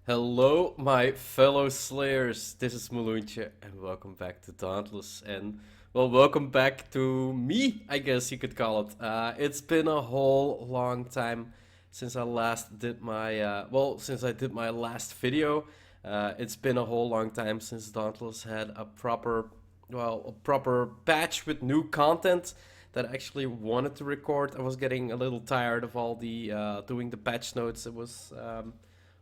Hello, my fellow Slayers. This is Maloonche, and welcome back to Dauntless. And well, welcome back to me, I guess you could call it. It's been a whole long time since I last did my since I did my last video. It's been a whole long time since Dauntless had a proper patch with new content that I actually wanted to record. I was getting a little tired of all the doing the patch notes. It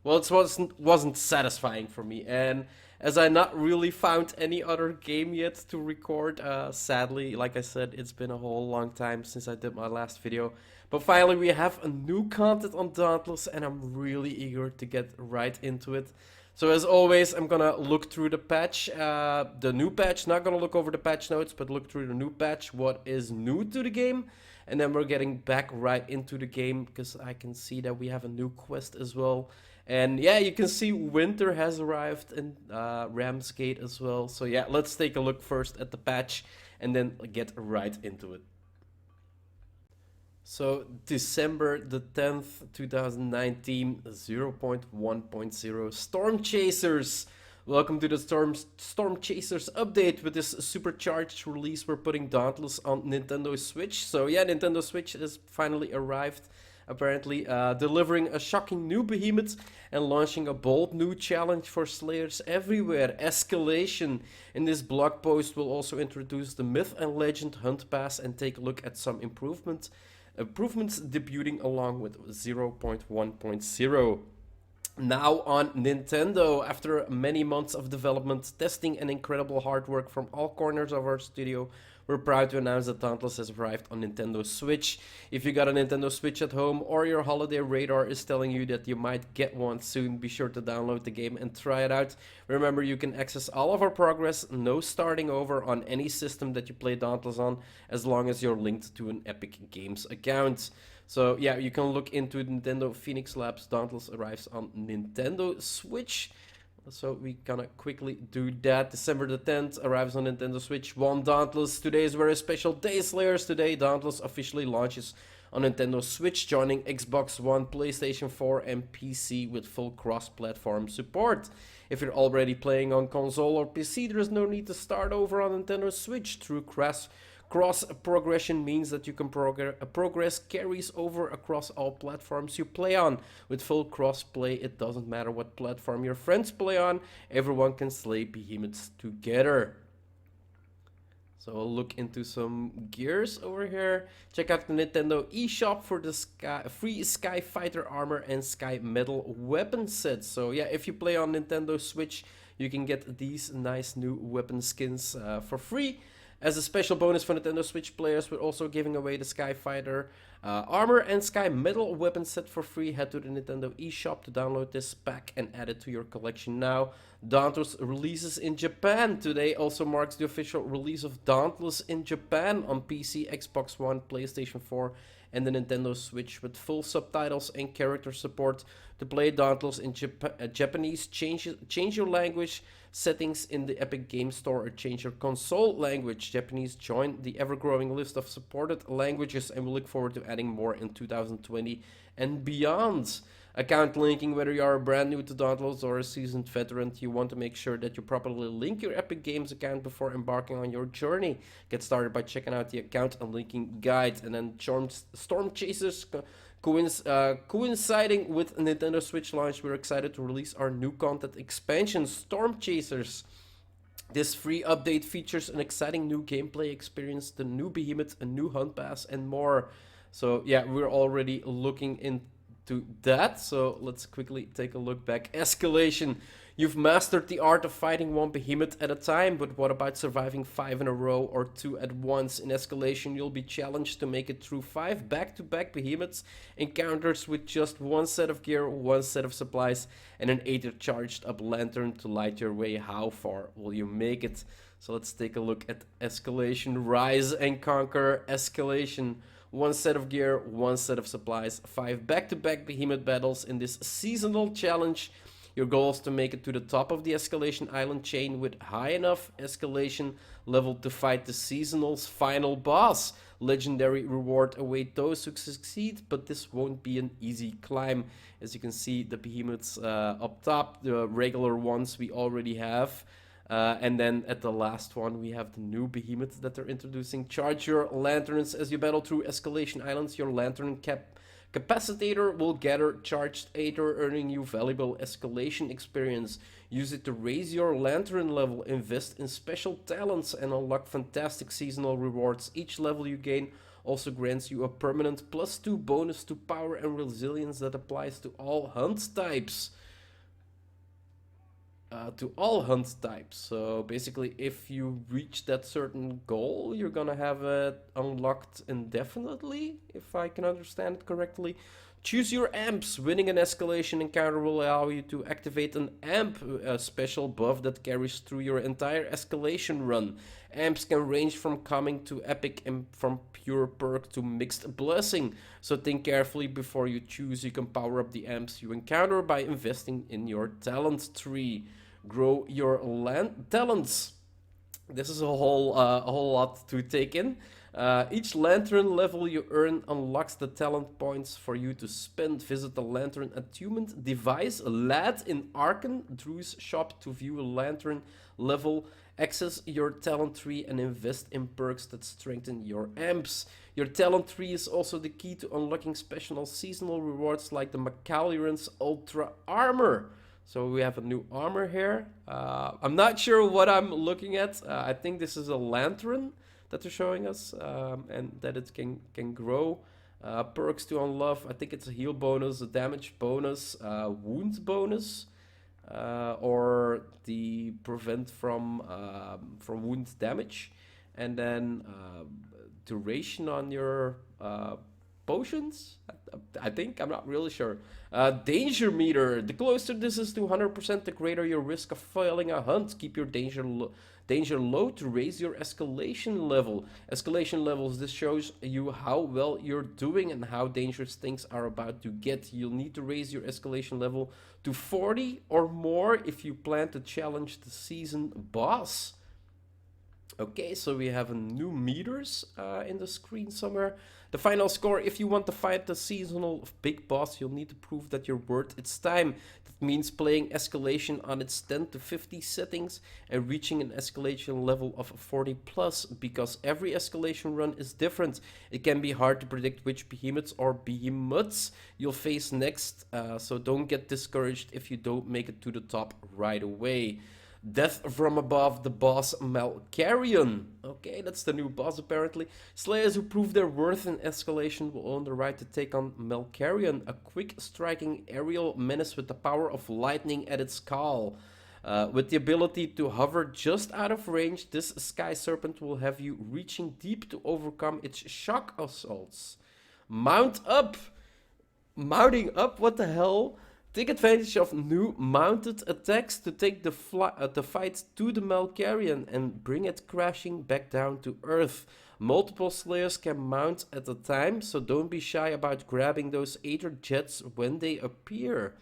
wasn't satisfying for me, and as I not really found any other game yet to record, sadly, like I said, it's been a whole long time since I did my last video. But finally, we have a new content on Dauntless, and I'm really eager to get right into it. So as always, I'm gonna look through the new patch. Not gonna look over the patch notes, but look through the new patch. What is new to the game? And then we're getting back right into the game because I can see that we have a new quest as well. And yeah, you can see winter has arrived in Ramsgate as well. So yeah, let's take a look first at the patch and then get right into it. So December the 10th, 2019, 0.1.0 Storm Chasers. Welcome to the Storm Chasers update. With this supercharged release, we're putting Dauntless on Nintendo Switch. So yeah, Nintendo Switch has finally arrived, apparently, delivering a shocking new behemoth and launching a bold new challenge for Slayers everywhere, Escalation. In this blog post, we'll also introduce the myth and legend hunt pass and take a look at some improvements debuting along with 0.1.0. Now on Nintendo, after many months of development, testing, and incredible hard work from all corners of our studio, we're proud to announce that Dauntless has arrived on Nintendo Switch. If you got a Nintendo Switch at home or your holiday radar is telling you that you might get one soon, be sure to download the game and try it out. Remember, you can access all of our progress, no starting over on any system that you play Dauntless on, as long as you're linked to an Epic Games account. So yeah, you can look into Nintendo Phoenix Labs. Dauntless arrives on Nintendo Switch. So we gonna quickly do that. December the 10th arrives on Nintendo Switch. One Dauntless. Today is a very special day, Slayers. Today, Dauntless officially launches on Nintendo Switch, joining Xbox One, PlayStation 4, and PC with full cross-platform support. If you're already playing on console or PC, there's no need to start over on Nintendo Switch. Through Cross progression means that you can progress carries over across all platforms you play on. With full cross play, it doesn't matter what platform your friends play on, everyone can slay behemoths together. So I'll look into some gears over here. Check out the Nintendo eShop for the free Sky Fighter armor and Sky Metal weapon sets. So yeah, if you play on Nintendo Switch, you can get these nice new weapon skins for free. As a special bonus for Nintendo Switch players, we're also giving away the Sky Fighter armor and Sky Metal weapon set for free. Head to the Nintendo eShop to download this pack and add it to your collection now. Dauntless releases in Japan. Today also marks the official release of Dauntless in Japan on PC, Xbox One, PlayStation 4, and the Nintendo Switch with full subtitles and character support. To play Dauntless in Japanese, change your language settings in the Epic Game Store or change your console language. Japanese join the ever-growing list of supported languages, and we look forward to adding more in 2020 and beyond. Account linking: whether you are brand new to Dauntless or a seasoned veteran, you want to make sure that you properly link your Epic Games account before embarking on your journey. Get started by checking out the account and linking guide. And then Storm Chasers, coinciding with Nintendo Switch launch, we're excited to release our new content expansion, Storm Chasers. This free update features an exciting new gameplay experience, the new behemoth, a new hunt pass, and more. So yeah, we're already looking into that. So let's quickly take a look back. Escalation. You've mastered the art of fighting one behemoth at a time, but what about surviving 5 in a row or 2 at once? In Escalation, you'll be challenged to make it through 5 back-to-back behemoths encounters with just 1 set of gear, 1 set of supplies, and an 8 charged up lantern to light your way. How far will you make it? So let's take a look at Escalation. Rise and conquer Escalation. 1 set of gear, 1 set of supplies, 5 back-to-back behemoth battles in this seasonal challenge. Your goal is to make it to the top of the escalation island chain with high enough escalation level to fight the seasonal's final boss. Legendary reward await those who succeed, but this won't be an easy climb. As you can see, the behemoths up top, the regular ones we already have. And then at the last one, we have the new behemoths that they're introducing. Charge your lanterns as you battle through escalation islands. Your lantern capacitator will gather charged Aether, earning you valuable escalation experience. Use it to raise your lantern level, invest in special talents, and unlock fantastic seasonal rewards. Each level you gain also grants you a permanent +2 bonus to power and resilience that applies to all hunt types. So basically, if you reach that certain goal, you're gonna have it unlocked indefinitely, if I can understand it correctly. Choose your amps. Winning an escalation encounter will allow you to activate an amp, a special buff that carries through your entire escalation run. Amps can range from common to epic and from pure perk to mixed blessing. So think carefully before you choose. You can power up the amps you encounter by investing in your talent tree. Grow your talents. This is a whole lot to take in. Each lantern level you earn unlocks the talent points for you to spend. Visit the lantern attunement device lad in Arkan Drew's shop to view a lantern level. Access your talent tree and invest in perks that strengthen your amps. Your talent tree is also the key to unlocking special seasonal rewards like the Macalliran's Ultra Armor. So we have a new armor here. I'm not sure what I'm looking at. I think this is a lantern that they're showing us, and that it can grow. Perks to unlock. I think it's a heal bonus, a damage bonus, wound bonus, or the prevent from wound damage, and then duration on your potions. I think, I'm not really sure. Danger meter. The closer this is to 100%, the greater your risk of failing a hunt. Keep your danger low to raise your escalation level. Escalation levels, this shows you how well you're doing and how dangerous things are about to get. You'll need to raise your escalation level to 40 or more if you plan to challenge the season boss. Okay, so we have a new meters in the screen somewhere. The final score: if you want to fight the seasonal big boss, you'll need to prove that you're worth its time. That means playing escalation on its 10 to 50 settings and reaching an escalation level of 40 plus, because every escalation run is different. It can be hard to predict which behemoths or behemoths you'll face next, so don't get discouraged if you don't make it to the top right away. Death from above, the boss Malkarion. Okay, that's the new boss apparently. Slayers who prove their worth in escalation will earn the right to take on Malkarion, a quick striking aerial menace with the power of lightning at its call. With the ability to hover just out of range, this sky serpent will have you reaching deep to overcome its shock assaults. Mounting up, what the hell? Take advantage of new mounted attacks to take the fight to the Malkarion and bring it crashing back down to Earth. Multiple Slayers can mount at a time, so don't be shy about grabbing those Aether Jets when they appear.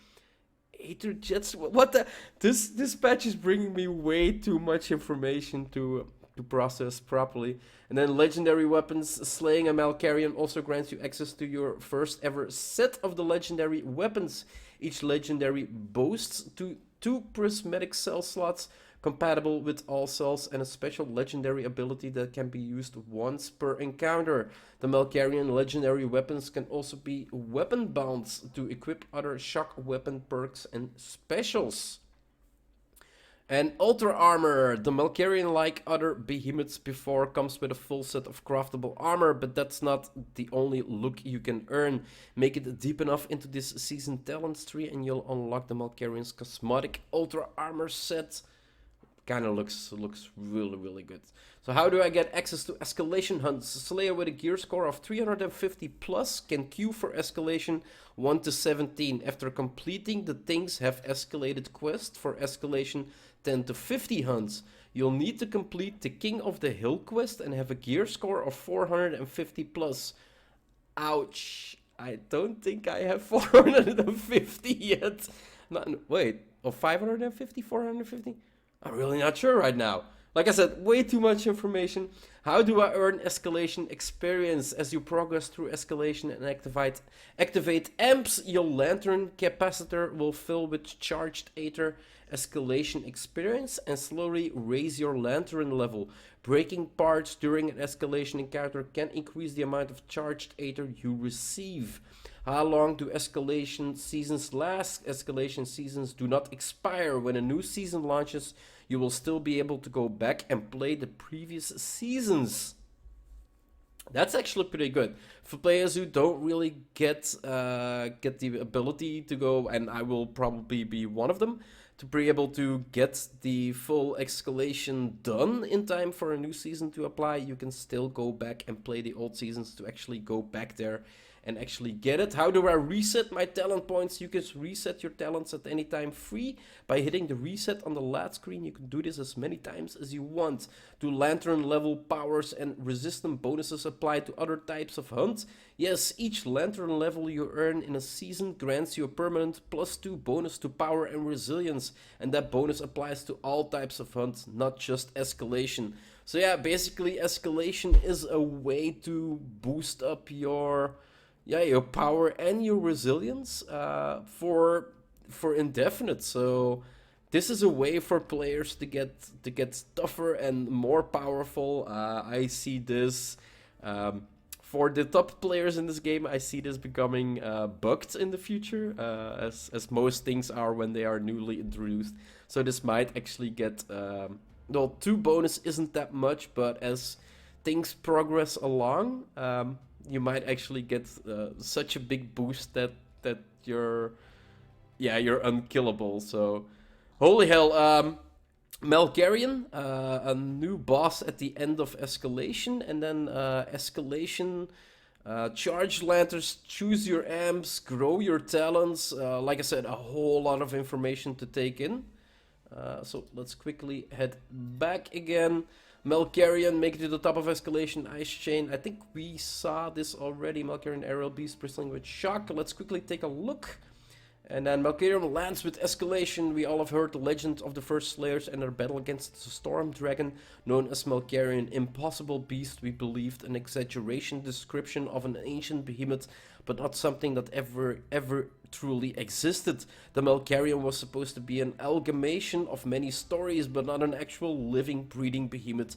Aether Jets? What the? This patch is bringing me way too much information to process properly. And then legendary weapons. Slaying a Malkarion also grants you access to your first ever set of the legendary weapons. Each legendary boasts two prismatic cell slots compatible with all cells and a special legendary ability that can be used once per encounter. The Malkarion legendary weapons can also be weapon bounds to equip other shock weapon perks and specials. And Ultra Armor. The Malkarion, like other behemoths before, comes with a full set of craftable armor, but that's not the only look you can earn. Make it deep enough into this season talents tree and you'll unlock the Malkarion's cosmetic Ultra Armor set. Kind of looks really good. So how do I get access to escalation hunts? Slayer with a gear score of 350 plus can queue for escalation 1 to 17. After completing the Things Have Escalated quest for escalation 10 to 50 hunts, you'll need to complete the King of the Hill quest and have a gear score of 450 plus. Ouch. I don't think I have 450 yet. Wait, 550, 450? I'm really not sure right now. Like I said, way too much information. How do I earn escalation experience? As you progress through escalation and activate amps, your lantern capacitor will fill with charged Aether escalation experience and slowly raise your lantern level. Breaking parts during an escalation encounter can increase the amount of charged Aether you receive. How long do escalation seasons last? Escalation seasons do not expire. When a new season launches, you will still be able to go back and play the previous seasons. That's actually pretty good for players who don't really get the ability to go, and I will probably be one of them, to be able to get the full escalation done in time for a new season to apply. You can still go back and play the old seasons to actually go back there and actually get it. How do I reset my talent points? You can reset your talents at any time free by hitting the reset on the last screen. You can do this as many times as you want. Do lantern level powers and resistant bonuses apply to other types of hunt? Yes, each lantern level you earn in a season grants you a permanent +2 bonus to power and resilience, and that bonus applies to all types of hunt, not just escalation. So yeah, basically escalation is a way to boost up your power and your resilience for indefinite. So this is a way for players to get tougher and more powerful. I see this for the top players in this game. I see this becoming bugged in the future, as most things are when they are newly introduced. So this might actually get 2 bonus isn't that much, but as things progress along, you might actually get such a big boost that you're unkillable. So holy hell. Malkarian, a new boss at the end of escalation, and then escalation, charge lanterns, choose your amps, grow your talents. Like I said, a whole lot of information to take in. So let's quickly head back again. Malkarian, make it to the top of escalation, ice chain. I think we saw this already. Malkarian aerial beast bristling with shock. Let's quickly take a look. And then Malkarian lands with escalation. We all have heard the legend of the first Slayers and their battle against the Storm Dragon, known as Malkarian. Impossible beast, we believed, an exaggeration description of an ancient behemoth, but not something that ever truly existed. The Malkarian was supposed to be an amalgamation of many stories, but not an actual living, breathing behemoth,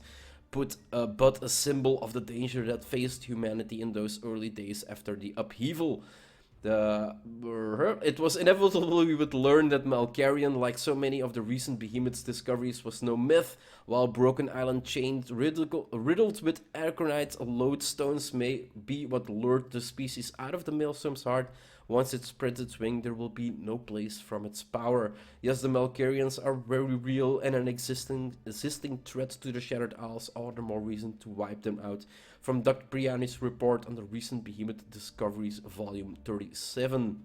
but a symbol of the danger that faced humanity in those early days after the upheaval. It was inevitable we would learn that Malkarian, like so many of the recent behemoth's discoveries, was no myth. While Broken Island chained riddled with arcanite lodestones may be what lured the species out of the Maelstrom's heart, once it spreads its wing, there will be no place from its power. Yes, the Malkarians are very real and an existing threat to the Shattered Isles, all the more reason to wipe them out. From Dr. Briani's report on the recent behemoth discoveries, volume 37.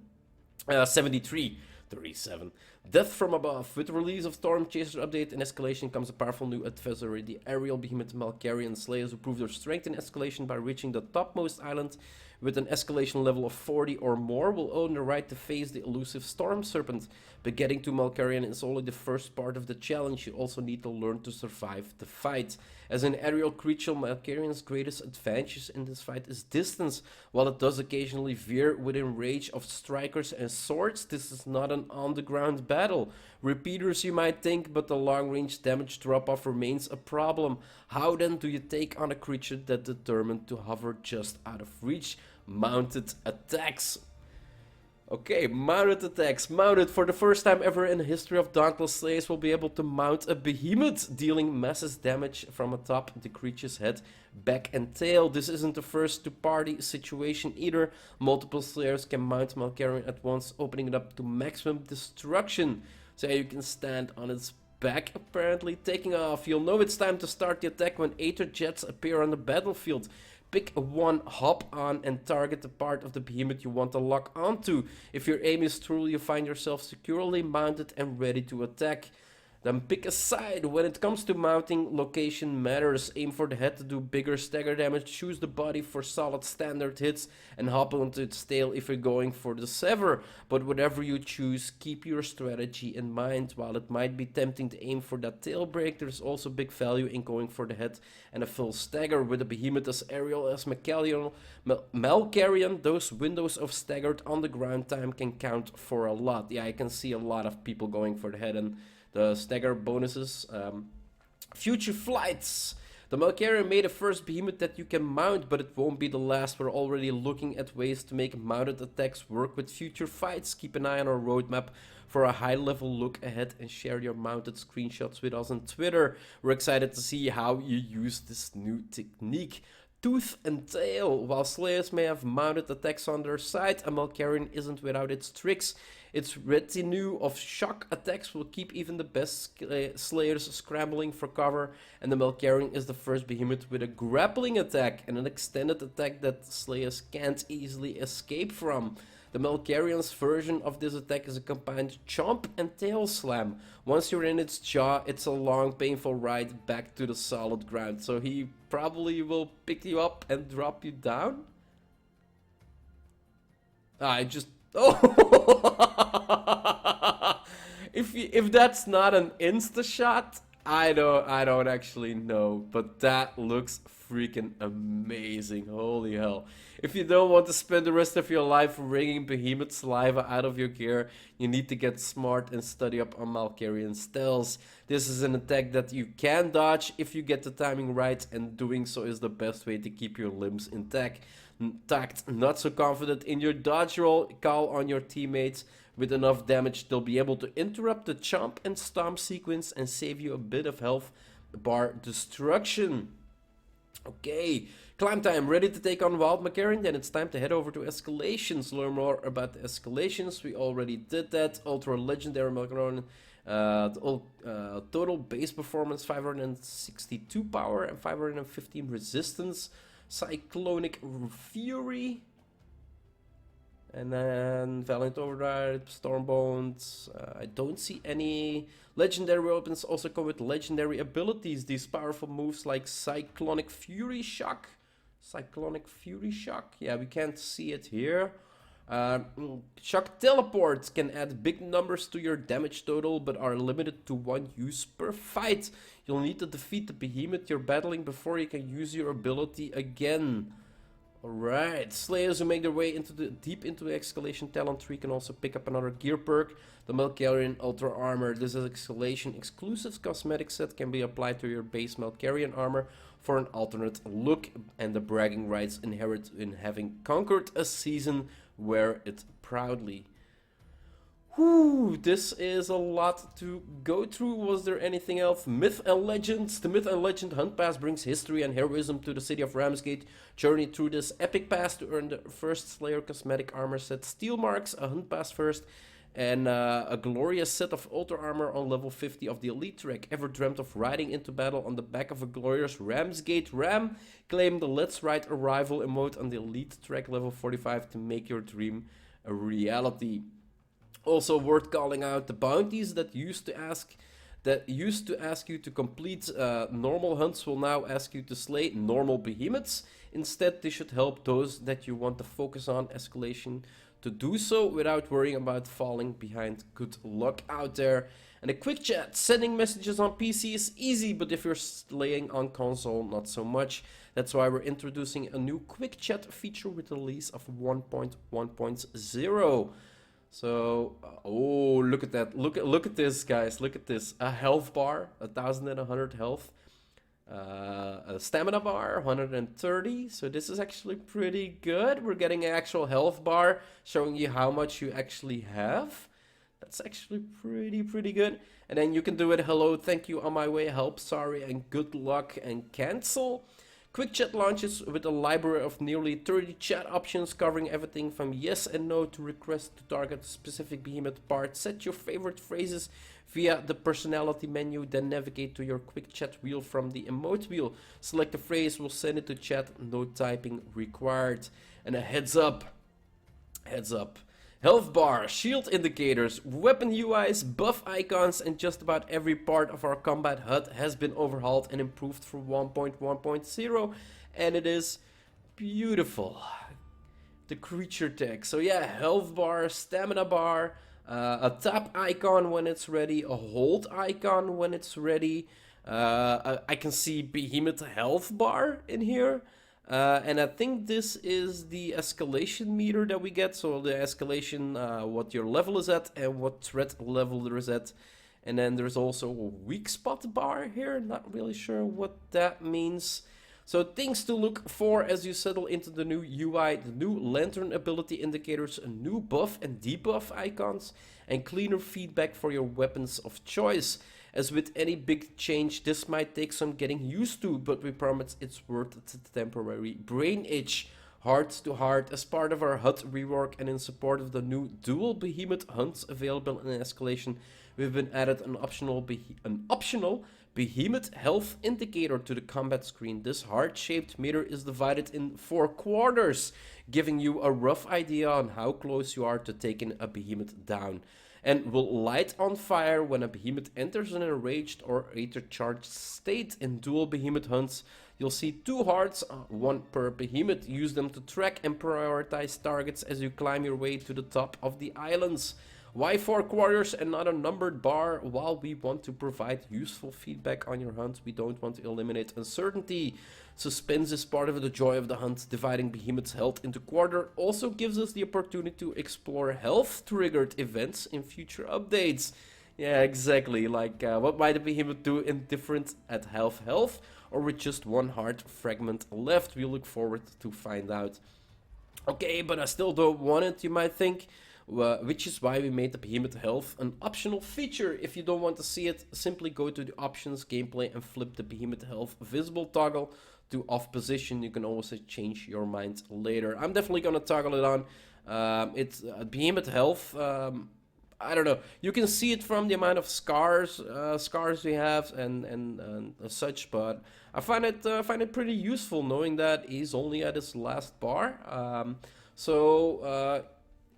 Death from above. With the release of StormChasers update and escalation comes a powerful new adversary, the aerial behemoth Malkarian Slayers, who prove their strength in escalation by reaching the topmost island with an escalation level of 40 or more, will own the right to face the elusive Storm Serpent. But getting to Malkarian is only the first part of the challenge. You also need to learn to survive the fight. As an aerial creature, Malkarian's greatest advantage in this fight is distance. While it does occasionally veer within range of strikers and swords, this is not an on-the-ground battle. Repeaters, you might think, but the long-range damage drop-off remains a problem. How then do you take on a creature that determined to hover just out of reach? Mounted attacks. Okay, mounted attacks. Mounted. For the first time ever in the history of Dauntless, Slayers will be able to mount a behemoth, dealing massive damage from atop the creature's head, back and tail. This isn't the first two-party situation either. Multiple Slayers can mount Malkarian at once, opening it up to maximum destruction. So you can stand on its back, apparently. Taking off. You'll know it's time to start the attack when Aether Jets appear on the battlefield. Pick one, hop on, and target the part of the behemoth you want to lock onto. If your aim is true, you find yourself securely mounted and ready to attack. Then pick a side. When it comes to mounting, location matters. Aim for the head to do bigger stagger damage. Choose the body for solid standard hits. And hop onto its tail if you're going for the sever. But whatever you choose, keep your strategy in mind. While it might be tempting to aim for that tail break, there's also big value in going for the head and a full stagger. With a behemoth as aerial as Malcarion, those windows of staggered on the ground time can count for a lot. Yeah, I can see a lot of people going for the head and the stagger bonuses. Future flights. The Malcarion made a first behemoth that you can mount, but it won't be the last. We're already looking at ways to make mounted attacks work with future fights. Keep an eye on our roadmap for a high-level look ahead and share your mounted screenshots with us on Twitter. We're excited to see how you use this new technique. Tooth and tail. While Slayers may have mounted attacks on their side, a Malcarion isn't without its tricks. Its retinue of shock attacks will keep even the best Slayers scrambling for cover, and the Malcarion is the first behemoth with a grappling attack and an extended attack that Slayers can't easily escape from. The Malcarion's version of this attack is a combined chomp and tail slam. Once you're in its jaw, it's a long, painful ride back to the solid ground. So he probably will pick you up and drop you down. Oh! if that's not an insta shot, I don't actually know, but that looks freaking amazing. Holy hell. If you don't want to spend the rest of your life wringing behemoth saliva out of your gear, you need to get smart and study up on Malcarion styles. This is an attack that you can dodge if you get the timing right, and doing so is the best way to keep your limbs intact. Not so confident in your dodge roll, call on your teammates. With enough damage, they'll be able to interrupt the chomp and stomp sequence and save you a bit of health bar destruction. Okay, climb time. Ready to take on Wild Malcarion? Then it's time to head over to escalations. Learn more about the escalations. We already did that. Ultra Legendary Malcarion. Total base performance 562 power and 515 resistance. Cyclonic Fury. And then Valiant Overdrive, Stormbound. I don't see any legendary weapons also come with legendary abilities. These powerful moves like Cyclonic Fury Shock. Cyclonic Fury Shock. Yeah, we can't see it here. Shock Teleports can add big numbers to your damage total, but are limited to one use per fight. You'll need to defeat the behemoth you're battling before you can use your ability again. Alright, Slayers who make their way deep into the Escalation talent tree can also pick up another gear perk, the Malcarion Ultra Armor. This is Escalation exclusive cosmetic set, can be applied to your base Malcarion armor for an alternate look, and the bragging rights inherent in having conquered a season. Wear it proudly. Whew, this is a lot to go through. Was there anything else? Myth and Legends. The Myth and Legend Hunt Pass brings history and heroism to the city of Ramsgate. Journey through this epic pass to earn the first Slayer cosmetic armor set, Steel Marks, a Hunt Pass first, and a glorious set of Ultra Armor on level 50 of the Elite track. Ever dreamt of riding into battle on the back of a glorious Ramsgate Ram? Claim the Let's Ride Arrival emote on the Elite track level 45 to make your dream a reality. Also worth calling out the bounties that used to ask you to complete normal hunts will now ask you to slay normal behemoths. Instead, they should help those that you want to focus on escalation to do so without worrying about falling behind. Good luck out there. And a quick chat. Sending messages on PC is easy, but if you're slaying on console, not so much. That's why we're introducing a new quick chat feature with the release of 1.1.0. So, oh, look at that. Look at this, guys. Look at this. A health bar, 1,100 health. A stamina bar, 130. So this is actually pretty good. We're getting an actual health bar showing you how much you actually have. That's actually pretty good. And then you can do it. Hello, thank you, on my way, help, sorry, and good luck, and cancel. Quick chat launches with a library of nearly 30 chat options covering everything from yes and no to request to target specific behemoth part. Set your favorite phrases via the personality menu, then navigate to your quick chat wheel from the emote wheel. Select a phrase, we'll send it to chat, no typing required. And a heads up. Health bar, shield indicators, weapon UIs, buff icons, and just about every part of our combat HUD has been overhauled and improved for 1.1.0, and it is beautiful. The creature tech. So yeah, health bar, stamina bar, a tap icon when it's ready, a hold icon when it's ready. I can see behemoth health bar in here. And I think this is the escalation meter that we get. So the escalation, what your level is at and what threat level there is at. And then there's also a weak spot bar here. Not really sure what that means. So things to look for as you settle into the new UI, the new lantern ability indicators, a new buff and debuff icons, and cleaner feedback for your weapons of choice. As with any big change, this might take some getting used to, but we promise it's worth the temporary brain itch. Heart to heart, as part of our HUD rework and in support of the new dual behemoth hunts available in escalation, we've been added an optional behemoth health indicator to the combat screen. This heart-shaped meter is divided in 4 quarters, giving you a rough idea on how close you are to taking a behemoth down, and will light on fire when a behemoth enters an enraged or aether-charged state. In dual behemoth hunts, you'll see 2 hearts, 1 per behemoth. Use them to track and prioritize targets as you climb your way to the top of the islands. Why 4 quarters and not a numbered bar? While we want to provide useful feedback on your hunt, we don't want to eliminate uncertainty. Suspense is part of the joy of the hunt. Dividing behemoth's health into quarter also gives us the opportunity to explore health-triggered events in future updates. Yeah, exactly. Like, what might a behemoth do indifferent at half health, or with just 1 heart fragment left? We look forward to find out. Okay, but I still don't want it, you might think. Which is why we made the behemoth health an optional feature. If you don't want to see it, simply go to the options, gameplay, and flip the behemoth health visible toggle to off position. You can always change your mind later. I'm definitely gonna toggle it on. It's behemoth health. I don't know. You can see it from the amount of scars we have and such, but I find it pretty useful knowing that he's only at his last bar.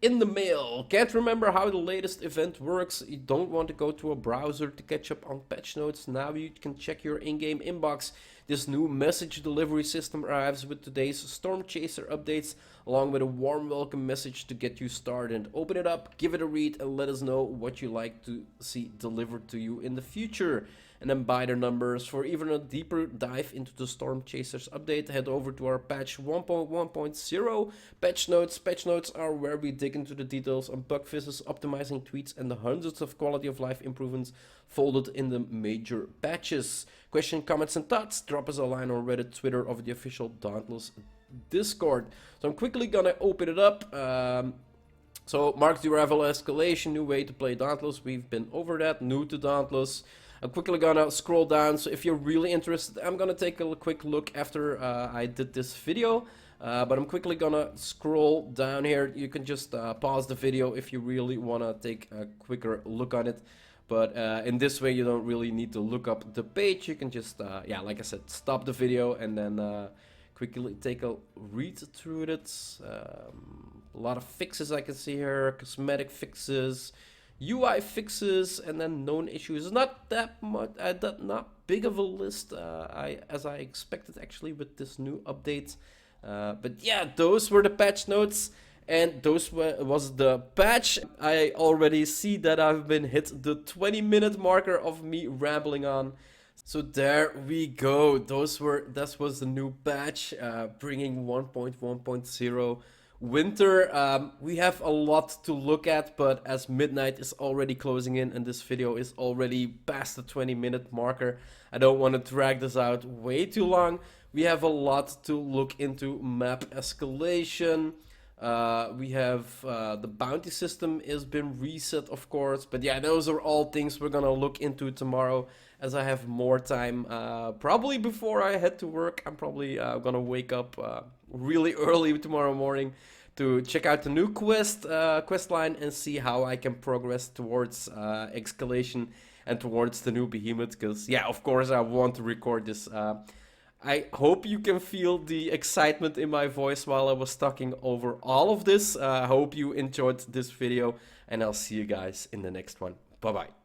In the mail, can't remember how the latest event works. You don't want to go to a browser to catch up on patch notes. Now you can check your in-game inbox. This new message delivery system arrives with today's StormChaser updates, along with a warm welcome message to get you started. Open it up, give it a read, and let us know what you like to see delivered to you in the future. And then buy the numbers. For even a deeper dive into the StormChasers update, head over to our patch 1.1.0 patch notes. Patch notes are where we dig into the details on bug fixes, optimizing tweets, and the hundreds of quality of life improvements folded in the major patches. Question, comments, and thoughts? Drop us a line on Reddit, Twitter, or the official Dauntless Discord. So I'm quickly gonna open it up. So Mark the Rival Escalation, new way to play Dauntless. We've been over that. New to Dauntless. I'm quickly gonna scroll down, so if you're really interested, I'm gonna take a quick look after I did this video, but I'm quickly gonna scroll down here. You can just pause the video if you really wanna take a quicker look on it, but in this way you don't really need to look up the page. You can just, yeah, like I said, stop the video and then quickly take a read through it. A lot of fixes I can see here, cosmetic fixes, UI fixes, and then known issues. Not that much, not big of a list as I expected actually with this new update. But yeah, those were the patch notes, and those was the patch. I already see that I've been hit the 20-minute marker of me rambling on. So there we go. That was the new patch, bringing 1.1.0. Winter. We have a lot to look at, but as midnight is already closing in and this video is already past the 20-minute marker, I don't want to drag this out way too long. We have a lot to look into. Map escalation. We have the bounty system has been reset, of course, but yeah, those are all things we're gonna look into tomorrow as I have more time. Probably before I head to work, I'm probably gonna wake up really early tomorrow morning to check out the new quest line and see how I can progress towards escalation and towards the new behemoth, because yeah, of course I want to record this I hope you can feel the excitement in my voice while I was talking over all of this. I hope you enjoyed this video, and I'll see you guys in the next one. Bye bye.